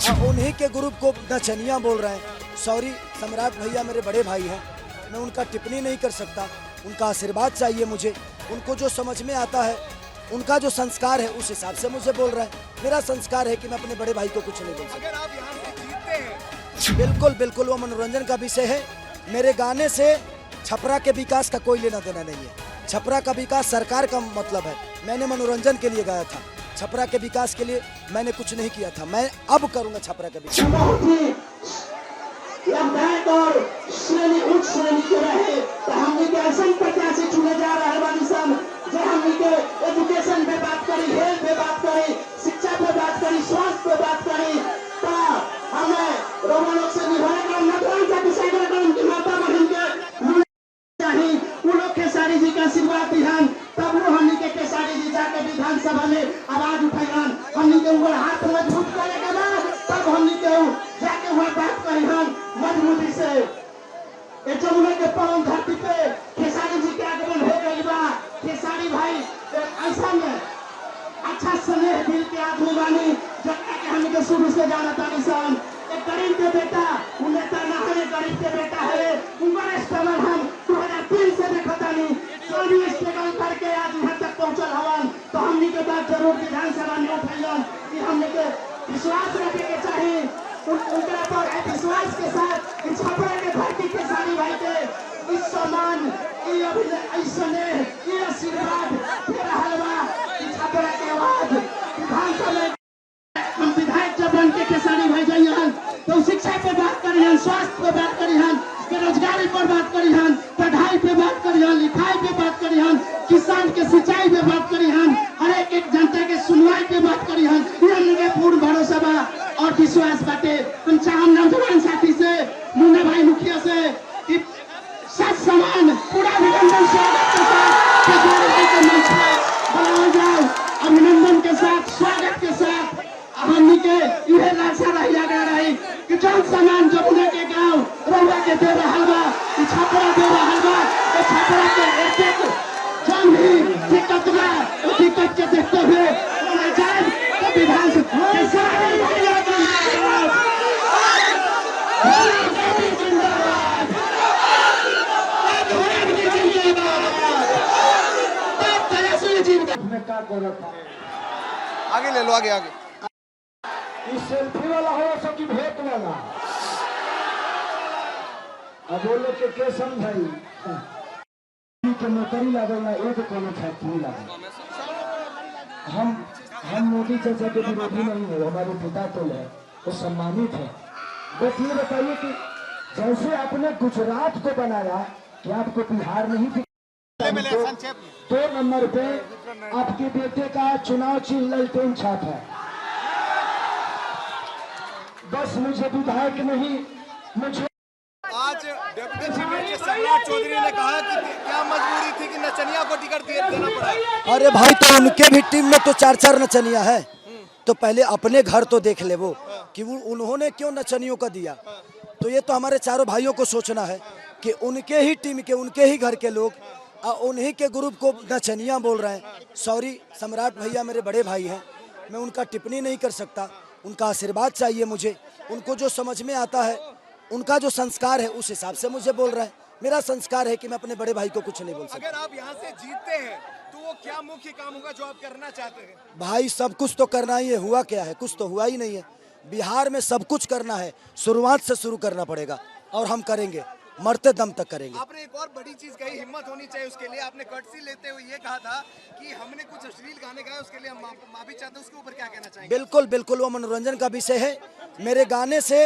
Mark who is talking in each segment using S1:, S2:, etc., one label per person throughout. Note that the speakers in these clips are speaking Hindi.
S1: उन्हीं के ग्रुप को नचनिया बोल रहे हैं। सॉरी, सम्राट भैया मेरे बड़े भाई हैं, मैं उनका टिप्पणी नहीं कर सकता। उनका आशीर्वाद चाहिए मुझे। उनको जो समझ में आता है, उनका जो संस्कार है, उस हिसाब से मुझे बोल रहे हैं। मेरा संस्कार है कि मैं अपने बड़े भाई को कुछ नहीं बोल सकता।
S2: अगर आप यहाँ से जीतते हैं,
S1: बिल्कुल बिल्कुल, वो मनोरंजन का विषय है। मेरे गाने से छपरा के विकास का कोई लेना देना नहीं है। छपरा का विकास सरकार का मतलब है। मैंने मनोरंजन के लिए गाया था, छपरा के विकास के लिए मैंने कुछ नहीं किया था। मैं अब करूंगा छपरा का विकास।
S3: बहुत ही लाभदायक और श्रेणी उच्च श्रेणी के रहे तो हमने के ऐसा प्रत्याशी चुने जा रहे वाली सब जो हमने के एजुकेशन पे बात करी, हेल्थ पे बात करी, शिक्षा पे बात करी, स्वास्थ्य पे बात करी, तो हमें रोमानों से निभाने का मतदान का विषय कर उनकी माता बहन के चाहिए। उन लोग केसारी जी का आशीर्वाद दिहान, तब वो हमने के केसारी जी जाके विधानसभा में आवाज उठाइहान। हमने के ऊपर हाथ मजबूत करे के बाद तब हमने के जाके वहाँ बात करिहान मजबूती से। ये जमुना के पावन धरती पे केसारी जी के आगमन हो गई बा। केसारी भाई ऐसा में अच्छा स्नेह दिल के आदमी बानी जब के हमने के शुरू से जाना था निशान। एक गरीब के बेटा, उन नेता ना है, गरीब के बेटा है। उनका स्ट्रगल हम 2003 से देखा था नहीं, जो भी स्ट्रगल करके आज यहाँ तक पहुँचल हवन, तो हमने के बात जरूर विधानसभा में उठाइलन कि हमने के विश्वास रखे के चाहिए। उनका पर विश्वास के साथ इस छपरा के धरती के सारी भाई के इस सम्मान, ये आशीर्वाद दे रहा बा। इस छपरा के आवाज विधानसभा में हम विधायक जब बन के केसारी भाई जाइए तो शिक्षा पे बात करिहन, स्वास्थ्य पे बात करिहन, बेरोजगारी पर बात करिहन, पढ़ाई पे बात करिहन, लिखाई पे बात करिहन, किसान के सिंचाई पे बात करिहन, हर एक जनता के सुनवाई पे बात करिहन। ये हमने पूर्ण भरोसा बा और विश्वास बाटे। हम चाहम नौजवान साथी से, मुन्ना भाई मुखिया से कि सच समान पूरा अभिनंदन स्वागत के साथ केसारी भाई के मंच पे बुलाया जाए। अभिनंदन के साथ, स्वागत के साथ हमनी के यह लाशा रहिया गया रही कि जौन सामान जमुना के गांव रउआ के दे रहा बा, छपरा दे रहा बा, तो छपरा के एक जौन भी दिक्कत बा, उस दिक्कत के देखते हुए जाए तो विधानसभा के सारे भैया
S2: आगे ले लो, आगे आगे।
S4: सेल्फी वाला हो सकी भेंट वाला अब बोले के समझाई के नौकरी लागल एक कोनो फैक्ट्री लागल। हम मोदी चाचा के विरोधी नहीं है, हमारे पिता तो है, वो सम्मानित है। बट ये बताइए कि जैसे आपने गुजरात को बनाया कि आपको बिहार नहीं दिखा। 2 नंबर पे आपके बेटे का चुनाव चिन्ह ललटेन छाप है। बस मुझे विधायक नहीं, मुझे
S2: आज डिप्टी सीएम सम्राट चौधरी ने कहा कि क्या मजबूरी थी कि नचनिया को टिकट देना पड़ा।
S1: अरे भाई, तो उनके भी टीम में तो 4-4 नचनिया है। तो पहले अपने घर तो देख ले वो कि उन्होंने क्यों नचनियों का दिया। तो ये तो हमारे चारों भाइयों को सोचना है कि उनके ही टीम के, उनके ही घर के लोग उन्हीं के ग्रुप को नचनिया बोल रहे हैं। सॉरी, सम्राट भैया मेरे बड़े भाई हैं, मैं उनका टिप्पणी नहीं कर सकता। उनका आशीर्वाद चाहिए मुझे। उनको जो समझ में आता है, उनका जो संस्कार है, उस हिसाब से मुझे बोल रहे हैं। मेरा संस्कार है कि मैं अपने बड़े भाई को कुछ नहीं बोल सकता।
S2: अगर आप यहाँ से जीतते हैं तो वो क्या मुख्य काम होगा जो आप करना चाहते हैं?
S1: भाई सब कुछ तो करना ही है। हुआ क्या है? कुछ तो हुआ ही नहीं है। बिहार में सब कुछ करना है, शुरुआत से शुरू करना पड़ेगा और हम करेंगे, मरते दम तक करेंगे।
S2: आपने एक और बड़ी चीज कही, हिम्मत होनी चाहिए उसके लिए। आपने कर्टसी लेते हुए ये कहा था कि हमने कुछ अश्लील गाने गाए, उसके लिए हम माफी चाहते हैं। उसके ऊपर क्या कहना चाहेंगे?
S1: बिल्कुल बिल्कुल, वो मनोरंजन का विषय है। मेरे गाने से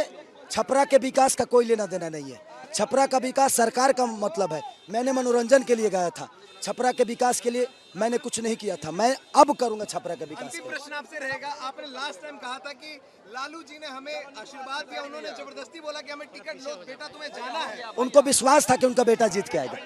S1: छपरा के विकास का कोई लेना देना नहीं है। छपरा का विकास सरकार का मतलब है। मैंने मनोरंजन के लिए गाया था, छपरा के विकास के लिए मैंने कुछ नहीं किया था। मैं अब करूंगा छपरा का विकास।
S2: अंतिम प्रश्न आपसे रहेगा, आपने लास्ट टाइम कहा था कि लालू जी ने हमें आशीर्वाद दिया, उन्होंने जबरदस्ती बोला कि हमें टिकट लो बेटा, तुम्हें जाना है।
S1: उनको विश्वास था कि उनका बेटा जीत के आएगा।